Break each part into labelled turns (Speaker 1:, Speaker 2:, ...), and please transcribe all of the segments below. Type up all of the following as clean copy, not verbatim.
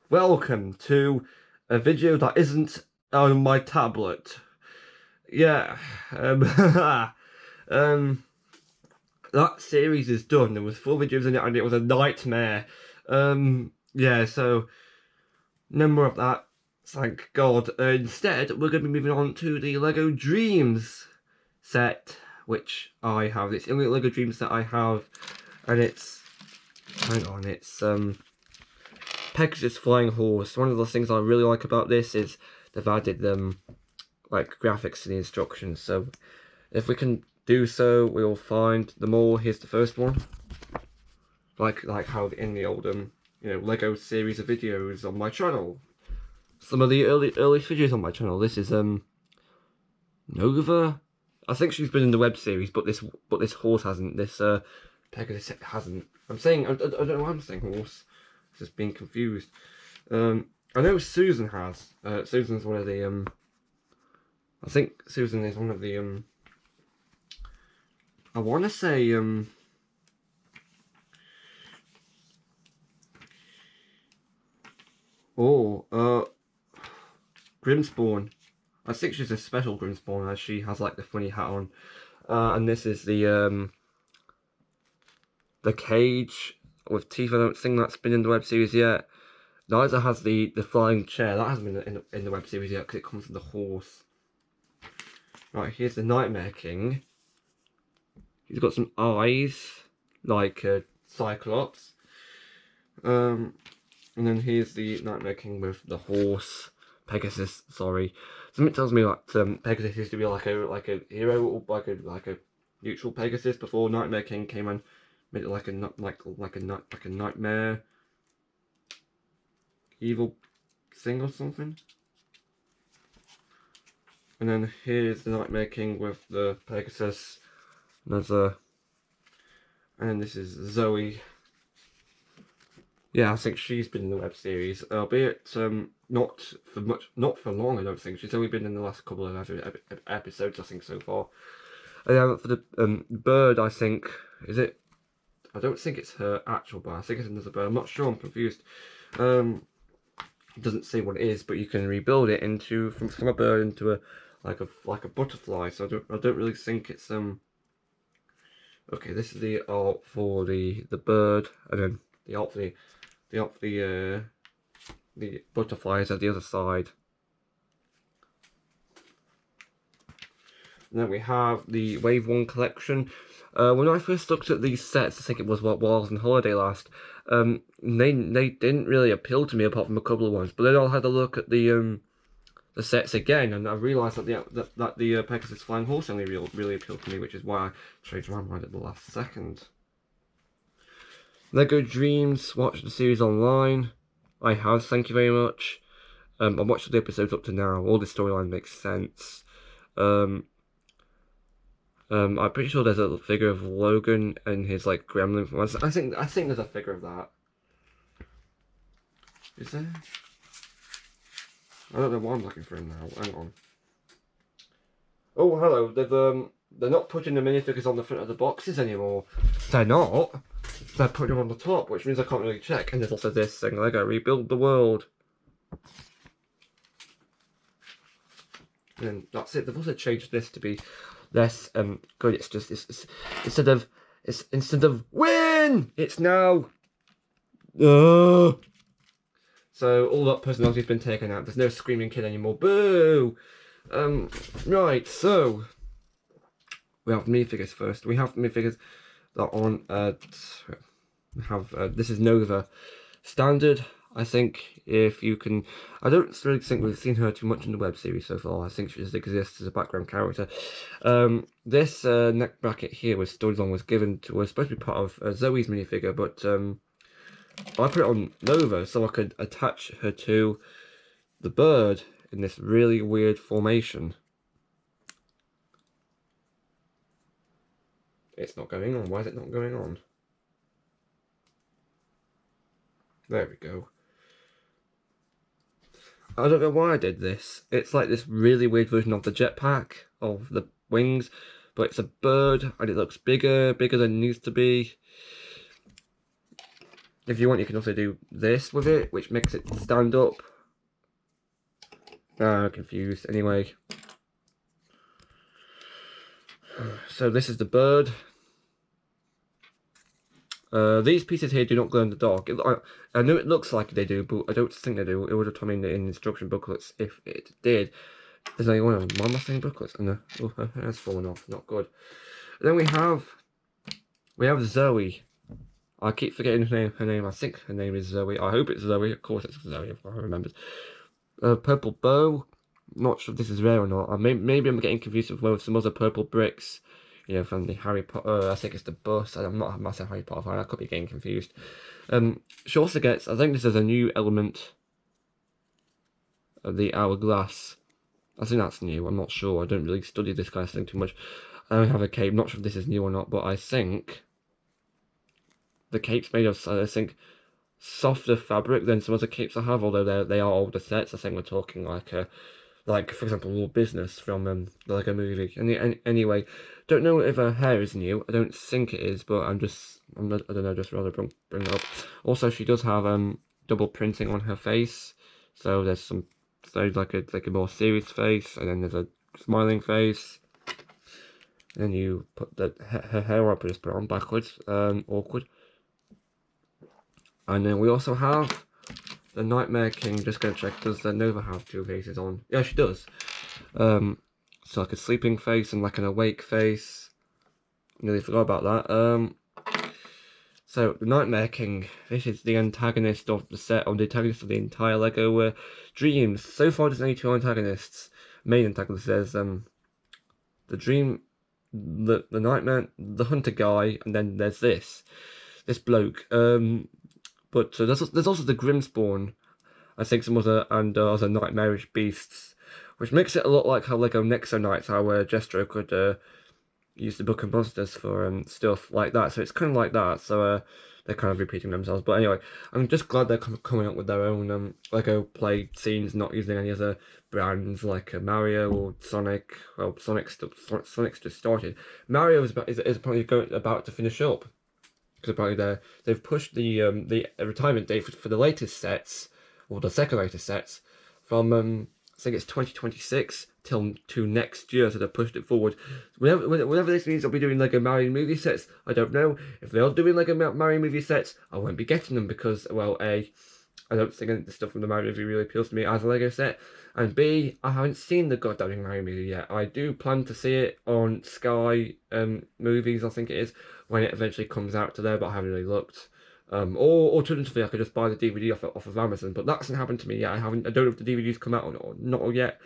Speaker 1: Welcome to a video that isn't on my tablet. Yeah, um, um, that series is done. There was 4 videos in it and it was a nightmare. Yeah, so no more of that, thank God. Instead, we're going to be moving on to the Lego Dreamzzz set, which I have. It's the only Lego Dreamzzz set I have, and it's, hang on, it's, Pegasus flying horse. One of the things I really like about this is they've added like graphics to the instructions. So if we can do so, we'll find them all. Here's the first one, like how in the old Lego series of videos on my channel. Some of the early videos on my channel. This is Nova. I think she's been in the web series, but this horse hasn't. This Pegasus hasn't. I don't know why I'm saying horse. Just being confused. I know Susan has. Susan's one of the I think Susan is one of the I want to say Grimspawn. I think she's a special Grimspawn, as she has like the funny hat on. And this is the cage with teeth. I don't think that's been in the web series yet. Neither has the flying chair. That hasn't been in the web series yet because it comes with the horse. Right, here's the Nightmare King. He's got some eyes like Cyclops. And then here's the Nightmare King with the horse. Pegasus, sorry. Something tells me that Pegasus used to be like a hero, or like a neutral Pegasus before Nightmare King came and made it like a nightmare evil thing or something. And then here's the Nightmare King with the Pegasus. And then this is Zoe. Yeah, I think she's been in the web series, albeit not for long. I don't think she's only been in the last couple of episodes. I think so far. And for the bird, I think I don't think it's her actual bird. I think it's another bird. I'm not sure. I'm confused. It doesn't say what it is, but you can rebuild it into from a bird into a like a butterfly. So I don't really think it's Okay, this is the art for the bird, and then the art for the butterflies at the other side. And then we have the Wave 1 collection. When I first looked at these sets, I think it was while I was on holiday last, they didn't really appeal to me apart from a couple of ones. But then I had a look at the sets again, and I realised that the Pegasus Flying Horse only really appealed to me, which is why I changed my mind at the last second. Lego Dreamzzz, watch the series online. I have, thank you very much. I've watched the episodes up to now. All the storyline makes sense. I'm pretty sure there's a figure of Logan and his like gremlin from us. I think there's a figure of that. Is there? I don't know what I'm looking for now. Hang on. Oh, hello. They're not putting the minifigures on the front of the boxes anymore. They're not. They're putting them on the top, which means I can't really check. And there's also this thing, Lego Rebuild the World. And that's it. They've also changed this to be less good. It's just instead of win, it's now so all that personality's been taken out. There's no screaming kid anymore. Boo! Right, so we have minifigures first. We have minifigures that are on this is Nova standard. I think if you can, I don't really think we've seen her too much in the web series so far. I think she just exists as a background character. This neck bracket here with storyline was given to, was supposed to be part of Zoe's minifigure, but I put it on Nova so I could attach her to the bird in this really weird formation. It's not going on. Why is it not going on? There we go. I don't know why I did this. It's like this really weird version of the jetpack, of the wings, but it's a bird and it looks bigger than it needs to be. if you want, you can also do this with it, which makes it stand up. I'm confused. Anyway, so this is the bird. These pieces here do not glow in the dark. I know it looks like they do, but I don't think they do. It would have told me in instruction booklets if it did. There's only one of them. Why am I saying booklets? And oh, her hair's fallen off. Not good. And then we have Zoe. I keep forgetting her name. I think her name is Zoe. I hope it's Zoe. Of course it's Zoe, if I remember. Purple bow. Not sure if this is rare or not. Maybe I'm getting confused with some other purple bricks. You know, from the Harry Potter. I think it's the bus. I'm not a massive Harry Potter fan. I could be getting confused. She also gets. I think this is a new element of the hourglass. I think that's new. I'm not sure. I don't really study this kind of thing too much. I don't have a cape. Not sure if this is new or not, but I think the cape's made of, I think, softer fabric than some other capes I have, although they are older sets. I think we're talking like for example, War Business from the Lego Movie. Anyway, don't know if her hair is new. I don't think it is, but I don't know, just rather bring it up. Also, she does have double printing on her face, so there's like a more serious face, and then there's a smiling face. And then you put her hair up and just put it on backwards, awkward. And then we also have the Nightmare King. Just gonna check, does the Nova have two faces on? Yeah, she does. So like a sleeping face and like an awake face. Nearly forgot about that. So the Nightmare King. This is the antagonist of the set, or the antagonist of the entire Lego Dreamzzz. So far, there's only two antagonists. Main antagonist is the Nightmare, the Hunter guy, and then there's this bloke. But there's also the Grimspawn, I think some other nightmarish beasts, which makes it a lot like how Lego Nexo Knights, how Jestro could use the Book of Monsters for stuff like that. So it's kind of like that. So they're kind of repeating themselves. But anyway, I'm just glad they're coming up with their own Lego play scenes, not using any other brands like Mario or Sonic. Well, Sonic's just started. Mario is probably about to finish up. Because apparently they've pushed the retirement date for the latest sets, or the second latest sets, from I think it's 2026 to next year, so they've pushed it forward. Whatever this means, I'll be doing Lego Mario movie sets. I don't know. If they are doing Lego Mario movie sets, I won't be getting them because, well, A, I don't think the stuff from the Mario movie really appeals to me as a Lego set, and B, I haven't seen the goddamn Mario movie yet. I do plan to see it on Sky Movies, I think it is, when it eventually comes out to there, but I haven't really looked. Or alternatively, I could just buy the DVD off of Amazon, but that hasn't happened to me yet. I don't know if the DVDs come out or not yet.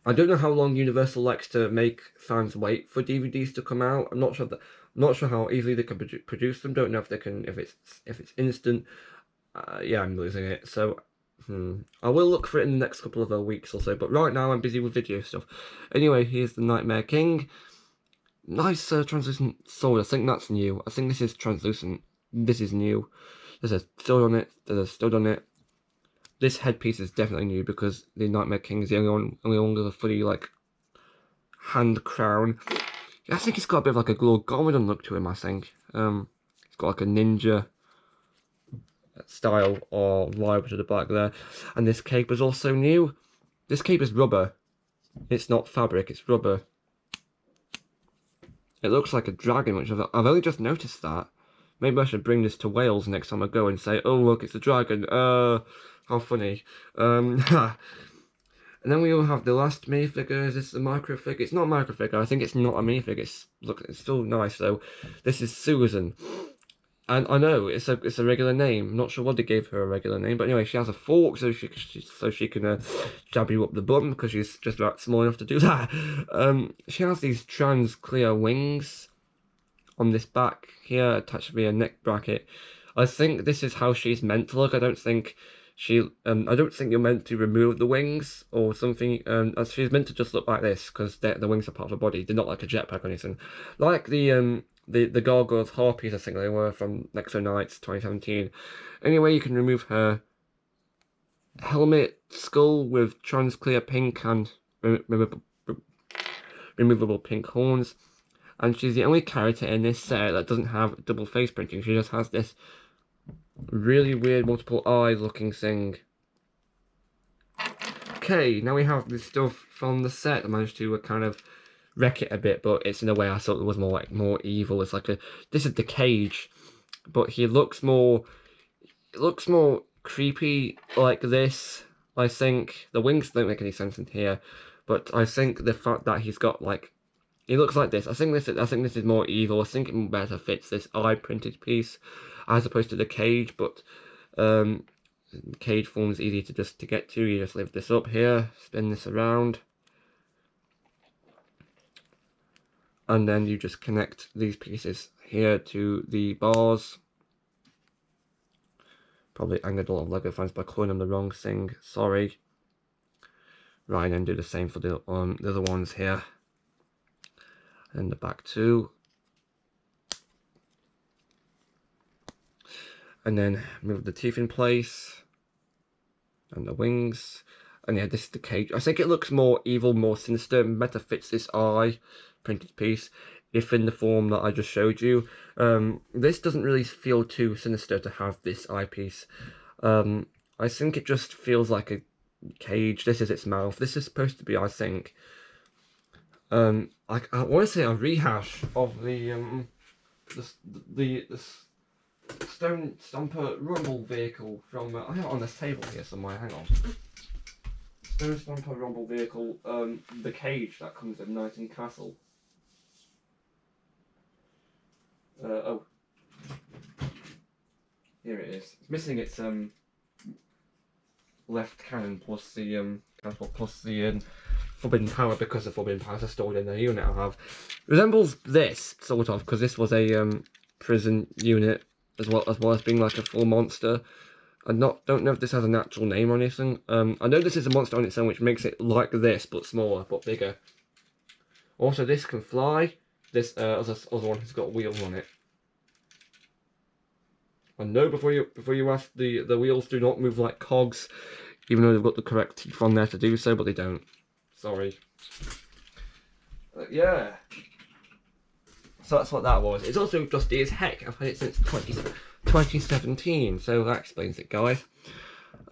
Speaker 1: I don't know how long Universal likes to make fans wait for DVDs to come out. I'm not sure how easily they can produce them. Don't know if they can, if it's instant. Yeah, I'm losing it. So I will look for it in the next couple of weeks or so. But right now I'm busy with video stuff. Anyway, here's the Nightmare King. Nice translucent sword. I think that's new. I think this is translucent. This is new. There's a stud on it. There's a stud on it. This headpiece is definitely new because the Nightmare King is the only one with a fully like hand crown. I think it's got a bit of like a Lord Garmadon look to him. I think it's got like a ninja style or vibe to the back there. And this cape is also new. This cape is rubber. It's not fabric. It's rubber. It looks like a dragon, which I've only just noticed that. Maybe I should bring this to Wales next time I go and say, oh look, it's a dragon. How funny. And then we all have the last minifigure. Is this a microfigure? It's not a microfigure. I think it's not a minifigure. It's still nice though. This is Susan. And I know it's a regular name. I'm not sure what they gave her a regular name, but anyway, she has a fork so she can jab you up the bum because she's just about small enough to do that. She has these trans clear wings on this back here attached via neck bracket. I think this is how she's meant to look. I don't think you're meant to remove the wings or something. She's meant to just look like this because the wings are part of her body. They're not like a jetpack or anything. Like the Gargoyles Harpies, I think they were from Nexo Knights 2017. Anyway, you can remove her helmet skull with trans clear pink and removable pink horns. And she's the only character in this set that doesn't have double face printing. She just has this Really weird multiple eyes looking thing. Okay, now we have this stuff from the set. I managed to kind of wreck it a bit, but it's in a way I thought it was more evil. It's like this is the cage, but he looks more. It looks more creepy like this. I think the wings don't make any sense in here, but I think the fact that he's got like he looks like this. I think this is more evil. I think it better fits this eye printed piece as opposed to the cage, but cage form is easy to get to. You just lift this up here, spin this around, and then you just connect these pieces here to the bars. Probably angered a lot of LEGO fans by calling them the wrong thing. Sorry. Right, and then do the same for the other ones here. And the back too. And then move the teeth in place. And the wings. And yeah, this is the cage. I think it looks more evil, more sinister. Better fits this eye printed piece, if in the form that I just showed you. This doesn't really feel too sinister to have this eyepiece. I think it just feels like a cage. This is its mouth. This is supposed to be, I think, I want to say a rehash of the Stone Stomper Rumble vehicle from, I have it on this table here somewhere, hang on. Stone Stomper Rumble vehicle, the cage that comes with Knight and Castle. Oh, here it is. It's missing its left cannon plus the forbidden power, because the forbidden powers are stored in the unit I have. Resembles this sort of, because this was a prison unit as well as being like a full monster. I don't know if this has an actual name or anything. I know this is a monster on its own, which makes it like this but smaller but bigger. Also, this can fly. This other one has got wheels on it. And no, before you ask, the wheels do not move like cogs, even though they've got the correct teeth on there to do so, but they don't. Sorry. Yeah. So that's what that was. It's also dusty as heck. I've had it since 2017, so that explains it, guys.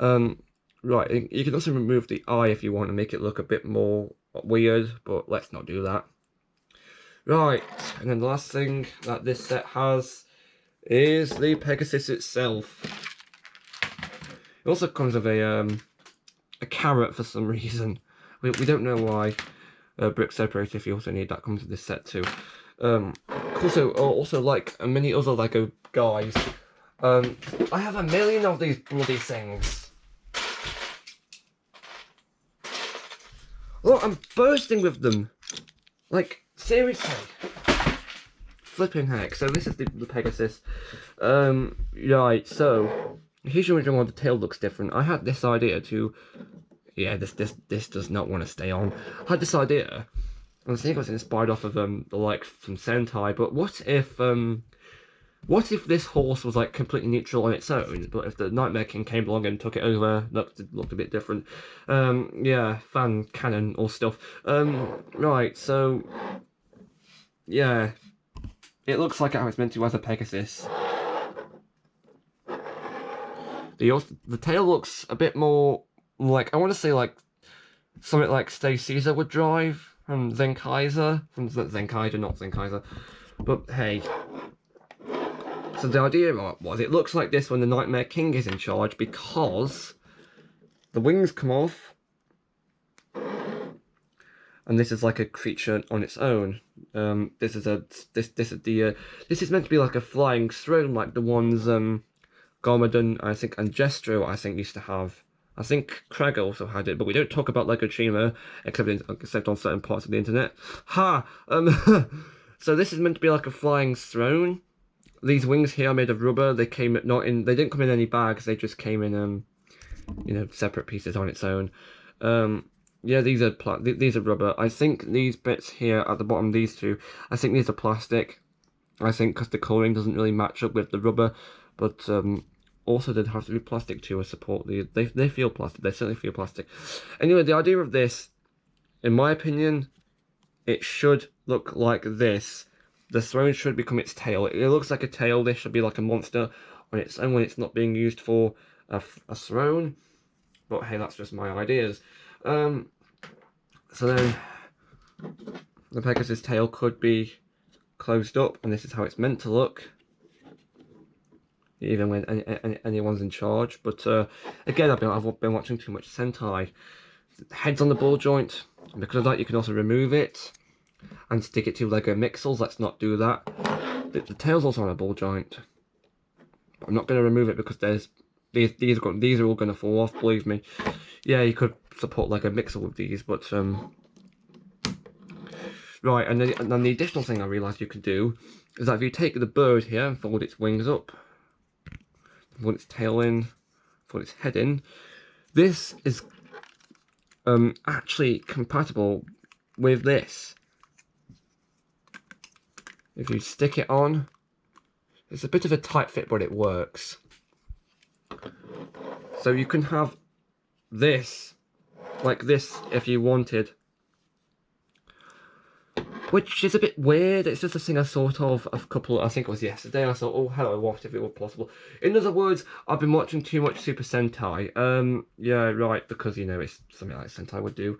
Speaker 1: Right, you can also remove the eye if you want to make it look a bit more weird, but let's not do that. Right, and then the last thing that this set has is the Pegasus itself. It also comes with a carrot for some reason. We don't know why. Brick separator, if you also need that, comes with this set too. Also like many other LEGO guys, I have a million of these bloody things. Look, I'm bursting with them. Like, seriously. Flipping heck. So this is the Pegasus. Right, so here's your original one. The tail looks different. I had this idea to, yeah, this does not want to stay on. I had this idea, and I think it was inspired off of the like from Sentai. But what if this horse was like completely neutral on its own, but if the Nightmare King came along and took it over, looked a bit different. Yeah, fan canon or stuff. Right, so yeah, it looks like I was meant to as a Pegasus. The tail looks a bit more like, I want to say like something like Stay Caesar would drive from Zenkaiser, Zenkaiser, not Zenkaiser. But hey. So the idea was, it looks like this when the Nightmare King is in charge, because the wings come off, and this is like a creature on its own. This is meant to be like a flying throne, like the ones Garmadon, I think, and Jestro, I think, used to have. I think Craig also had it, but we don't talk about LEGO Chima except on certain parts of the internet. Ha! So this is meant to be like a flying throne. These wings here are made of rubber. They didn't come in any bags. They just came in, you know, separate pieces on its own. Yeah, these are rubber. I think these bits here at the bottom, these two, I think these are plastic. I think because the colouring doesn't really match up with the rubber, but also they'd have to be plastic too to support the. They feel plastic. They certainly feel plastic. Anyway, the idea of this, in my opinion, it should look like this. The throne should become its tail. It looks like a tail. This should be like a monster on its own when it's not being used for a throne. But hey, that's just my ideas. So then the Pegasus tail could be closed up, and this is how it's meant to look, even when anyone's in charge. But again, I've been watching too much Sentai. Head's on the ball joint, and because of that you can also remove it and stick it to Lego Mixels. Let's not do that. The tail's also on a ball joint. But I'm not going to remove it because there's these are all going to fall off, believe me. Yeah, you could support Lego Mixel with these, but right, and then the additional thing I realised you can do is that if you take the bird here and fold its wings up, fold its tail in, fold its head in, this is actually compatible with this. If you stick it on, it's a bit of a tight fit, but it works. So you can have this, like this, if you wanted. Which is a bit weird. It's just a thing I thought of a couple, I think it was yesterday. I thought, oh hello, what if it were possible? In other words, I've been watching too much Super Sentai. Yeah, right, because you know it's something like Sentai would do.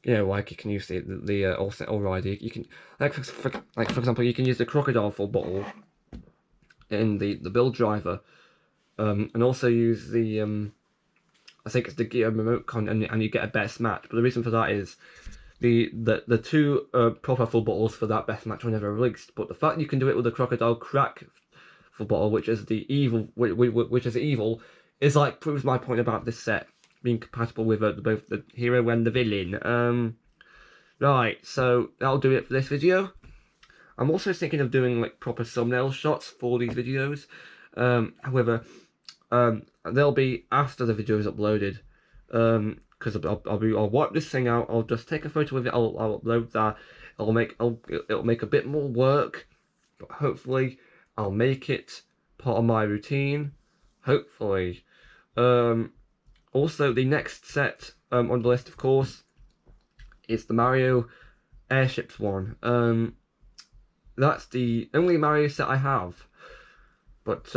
Speaker 1: You know, like you can use the already. You can like for example, you can use the crocodile full bottle in the build driver, and also use the I think it's the gear remote con, and you get a best match. But the reason for that is the two proper full bottles for that best match were never released. But the fact you can do it with the crocodile crack full bottle, which is the evil, which is evil, is like proves my point about this set being compatible with both the hero and the villain. Right, so that'll do it for this video. I'm also thinking of doing like proper thumbnail shots for these videos. However, they'll be after the video is uploaded. Because I'll wipe this thing out. I'll just take a photo of it. I'll upload that. It'll make a bit more work, but hopefully I'll make it part of my routine. Hopefully. Also, the next set on the list, of course, is the Mario Airships one. That's the only Mario set I have. But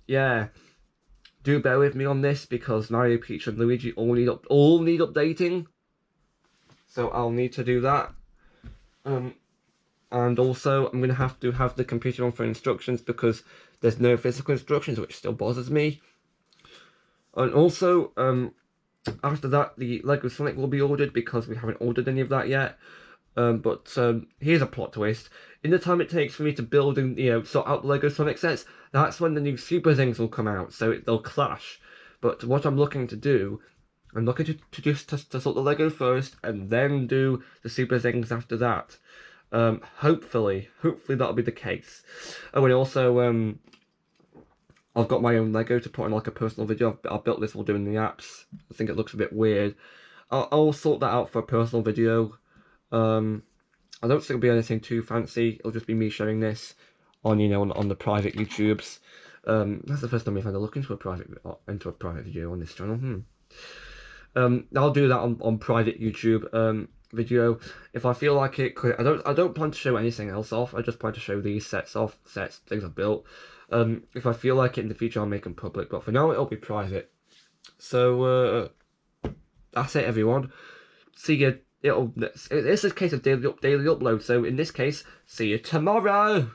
Speaker 1: yeah. Do bear with me on this because Mario, Peach and Luigi all need updating, so I'll need to do that. And also I'm going to have the computer on for instructions because there's no physical instructions, which still bothers me. And also after that the Lego Sonic will be ordered because we haven't ordered any of that yet. But here's a plot twist. In the time it takes for me to build and sort out the Lego Sonic sets, that's when the new Super Things will come out, so they'll clash. But what I'm looking to do, I'm looking to just sort the Lego first and then do the Super Things after that. Hopefully that'll be the case. Oh, and also I've got my own Lego to put on like a personal video. I built this while doing the apps. I think it looks a bit weird. I'll sort that out for a personal video. I don't think it'll be anything too fancy. It'll just be me showing this on on the private YouTubes. That's the first time we've had a look into a private video on this channel. I'll do that on private YouTube video if I feel like it. I don't plan to show anything else off. I just plan to show these things I've built. If I feel like it in the future, I'll make them public. But for now, it'll be private. So that's it, everyone. See you. It's a case of daily upload. So in this case, see you tomorrow.